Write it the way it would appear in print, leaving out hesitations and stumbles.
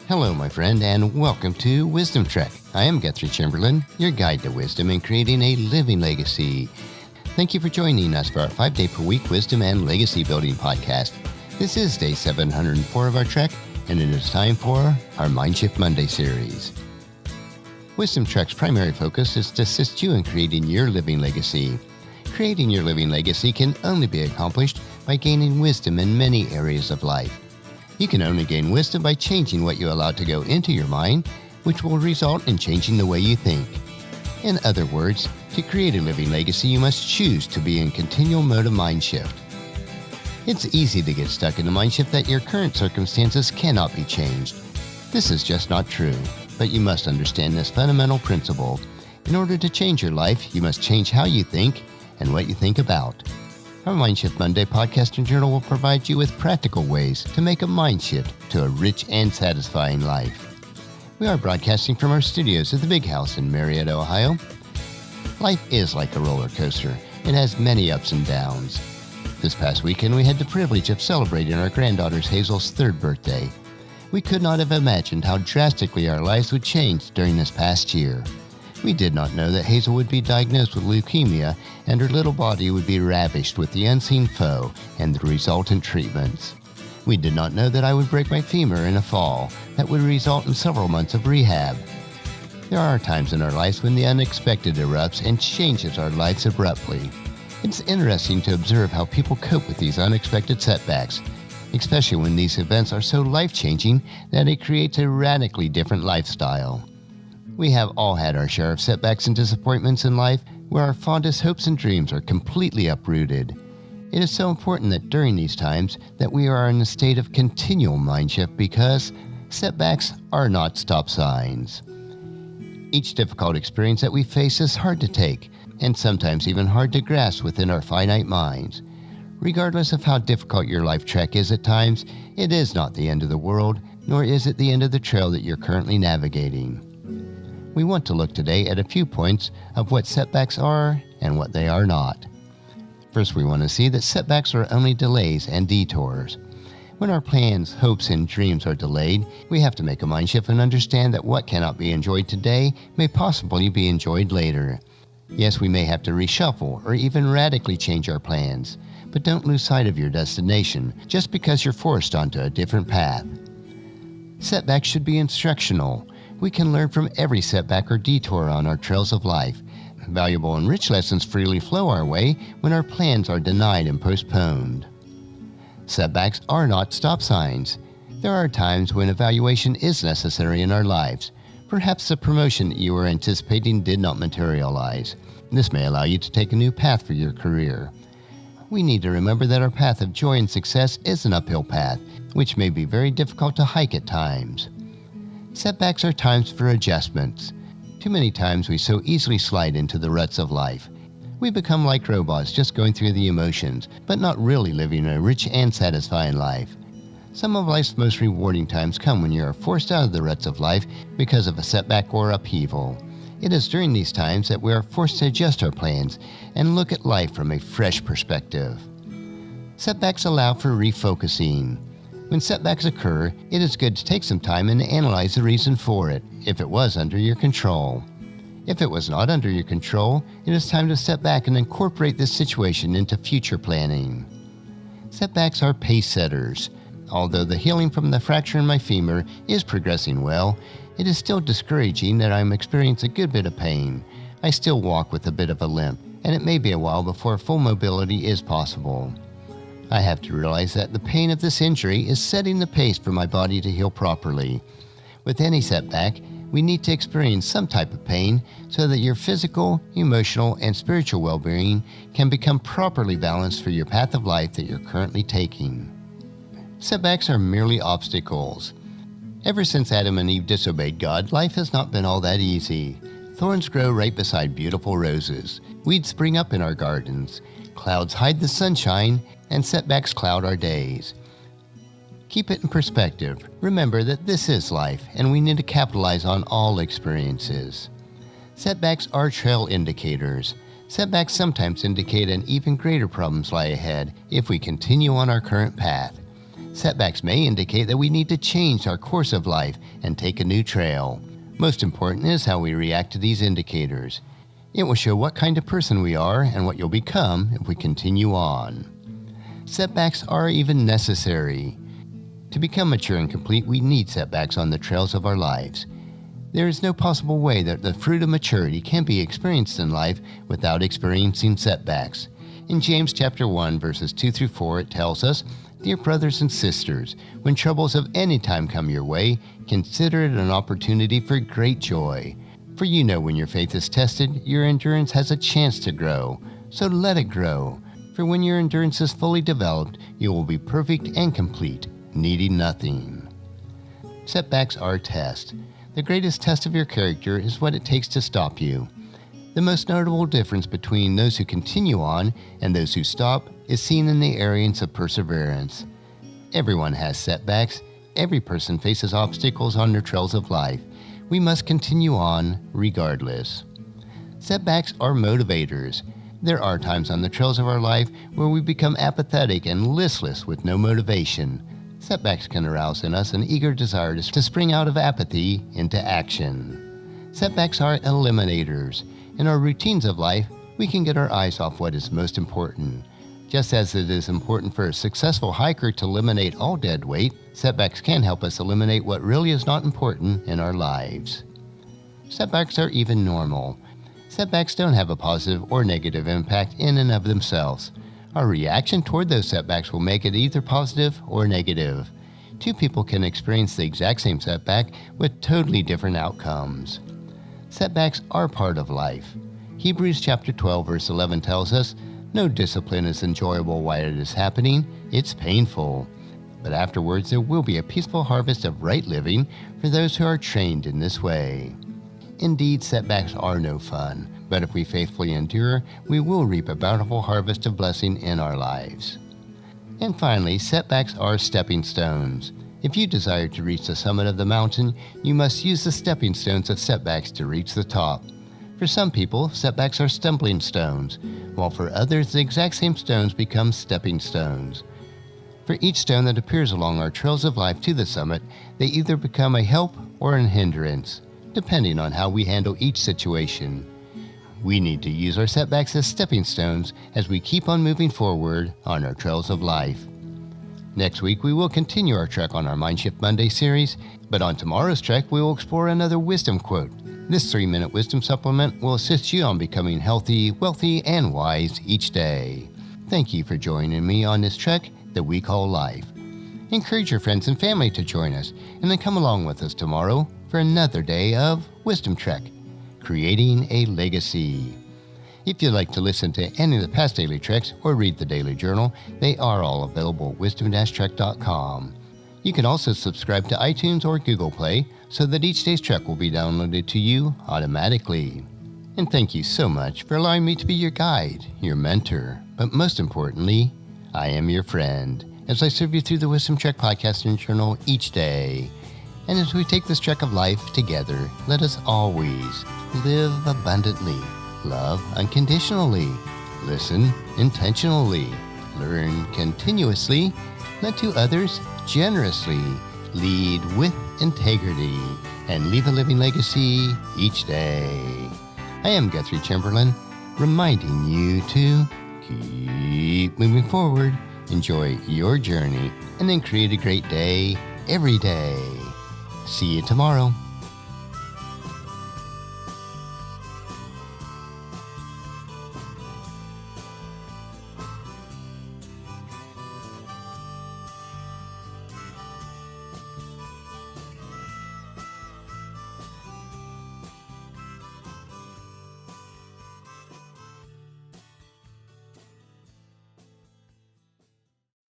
Hello, my friend, and welcome to Wisdom Trek. I am Guthrie Chamberlain, your guide to wisdom and creating a living legacy. Thank you for joining us for our 5-day-per-week wisdom and legacy building podcast. This is day 704 of our trek, and it is time for our Mindshift Monday series. Wisdom Trek's primary focus is to assist you in creating your living legacy. Creating your living legacy can only be accomplished by gaining wisdom in many areas of life. You can only gain wisdom by changing what you allow to go into your mind, which will result in changing the way you think. In other words, to create a living legacy, you must choose to be in continual mode of mind shift. It's easy to get stuck in the mind shift that your current circumstances cannot be changed. This is just not true, but you must understand this fundamental principle. In order to change your life, you must change how you think and what you think about. Our Mindshift Monday podcast and journal will provide you with practical ways to make a mind shift to a rich and satisfying life. We are broadcasting from our studios at the Big House in Marietta, Ohio. Life is like a roller coaster. It has many ups and downs. This past weekend, we had the privilege of celebrating our granddaughter Hazel's 3rd birthday. We could not have imagined how drastically our lives would change during this past year. We did not know that Hazel would be diagnosed with leukemia and her little body would be ravished with the unseen foe and the resultant treatments. We did not know that I would break my femur in a fall that would result in several months of rehab. There are times in our lives when the unexpected erupts and changes our lives abruptly. It's interesting to observe how people cope with these unexpected setbacks, especially when these events are so life-changing that it creates a radically different lifestyle. We have all had our share of setbacks and disappointments in life where our fondest hopes and dreams are completely uprooted. It is so important that during these times that we are in a state of continual mind shift because setbacks are not stop signs. Each difficult experience that we face is hard to take and sometimes even hard to grasp within our finite minds. Regardless of how difficult your life trek is at times, it is not the end of the world, nor is it the end of the trail that you're currently navigating. We want to look today at a few points of what setbacks are and what they are not. First, we want to see that setbacks are only delays and detours. When our plans, hopes, and dreams are delayed, we have to make a mind shift and understand that what cannot be enjoyed today may possibly be enjoyed later. Yes, we may have to reshuffle or even radically change our plans, but don't lose sight of your destination just because you're forced onto a different path. Setbacks should be instructional. We can learn from every setback or detour on our trails of life. Valuable and rich lessons freely flow our way when our plans are denied and postponed. Setbacks are not stop signs. There are times when evaluation is necessary in our lives. Perhaps the promotion that you were anticipating did not materialize. This may allow you to take a new path for your career. We need to remember that our path of joy and success is an uphill path, which may be very difficult to hike at times. Setbacks are times for adjustments. Too many times we so easily slide into the ruts of life. We become like robots just going through the emotions, but not really living a rich and satisfying life. Some of life's most rewarding times come when you are forced out of the ruts of life because of a setback or upheaval. It is during these times that we are forced to adjust our plans and look at life from a fresh perspective. Setbacks allow for refocusing. When setbacks occur, it is good to take some time and analyze the reason for it, if it was under your control. If it was not under your control, it is time to step back and incorporate this situation into future planning. Setbacks are pace setters. Although the healing from the fracture in my femur is progressing well, it is still discouraging that I am experiencing a good bit of pain. I still walk with a bit of a limp, and it may be a while before full mobility is possible. I have to realize that the pain of this injury is setting the pace for my body to heal properly. With any setback, we need to experience some type of pain so that your physical, emotional, and spiritual well-being can become properly balanced for your path of life that you're currently taking. Setbacks are merely obstacles. Ever since Adam and Eve disobeyed God, life has not been all that easy. Thorns grow right beside beautiful roses. Weeds spring up in our gardens. Clouds hide the sunshine, and setbacks cloud our days. Keep it in perspective. Remember that this is life, and we need to capitalize on all experiences. Setbacks are trail indicators. Setbacks sometimes indicate an even greater problems lie ahead if we continue on our current path. Setbacks may indicate that we need to change our course of life and take a new trail. Most important is how we react to these indicators. It will show what kind of person we are and what you'll become if we continue on. Setbacks are even necessary. To become mature and complete, we need setbacks on the trails of our lives. There is no possible way that the fruit of maturity can be experienced in life without experiencing setbacks. In James chapter 1, verses 2 through 4, it tells us, "Dear brothers and sisters, when troubles of any time come your way, consider it an opportunity for great joy. For you know when your faith is tested, your endurance has a chance to grow. So let it grow. For when your endurance is fully developed, you will be perfect and complete, needing nothing." Setbacks are tests. The greatest test of your character is what it takes to stop you. The most notable difference between those who continue on and those who stop is seen in the areas of perseverance. Everyone has setbacks. Every person faces obstacles on their trails of life. We must continue on regardless. Setbacks are motivators. There are times on the trails of our life where we become apathetic and listless with no motivation. Setbacks can arouse in us an eager desire to spring out of apathy into action. Setbacks are eliminators. In our routines of life, we can get our eyes off what is most important. Just as it is important for a successful hiker to eliminate all dead weight, setbacks can help us eliminate what really is not important in our lives. Setbacks are even normal. Setbacks don't have a positive or negative impact in and of themselves. Our reaction toward those setbacks will make it either positive or negative. Two people can experience the exact same setback with totally different outcomes. Setbacks are part of life. Hebrews chapter 12 verse 11 tells us, "No discipline is enjoyable while it is happening, it's painful. But afterwards there will be a peaceful harvest of right living for those who are trained in this way." Indeed, setbacks are no fun, but if we faithfully endure, we will reap a bountiful harvest of blessing in our lives. And finally, setbacks are stepping stones. If you desire to reach the summit of the mountain, you must use the stepping stones of setbacks to reach the top. For some people, setbacks are stumbling stones, while for others, the exact same stones become stepping stones. For each stone that appears along our trails of life to the summit, they either become a help or an hindrance, depending on how we handle each situation. We need to use our setbacks as stepping stones as we keep on moving forward on our trails of life. Next week, we will continue our trek on our Mindshift Monday series, but on tomorrow's trek, we will explore another wisdom quote. This 3-minute wisdom supplement will assist you on becoming healthy, wealthy, and wise each day. Thank you for joining me on this trek that we call life. Encourage your friends and family to join us, and then come along with us tomorrow for another day of Wisdom Trek, creating a legacy. If you'd like to listen to any of the past daily treks or read the daily journal, they are all available at wisdom-trek.com. You can also subscribe to iTunes or Google Play so that each day's trek will be downloaded to you automatically. And thank you so much for allowing me to be your guide, your mentor, but most importantly, I am your friend as I serve you through the Wisdom Trek podcast and journal each day. And as we take this trek of life together, let us always live abundantly, love unconditionally, listen intentionally, learn continuously, lend to others generously, lead with integrity, and leave a living legacy each day. I am Guthrie Chamberlain, reminding you to keep moving forward, enjoy your journey, and then create a great day every day. See you tomorrow.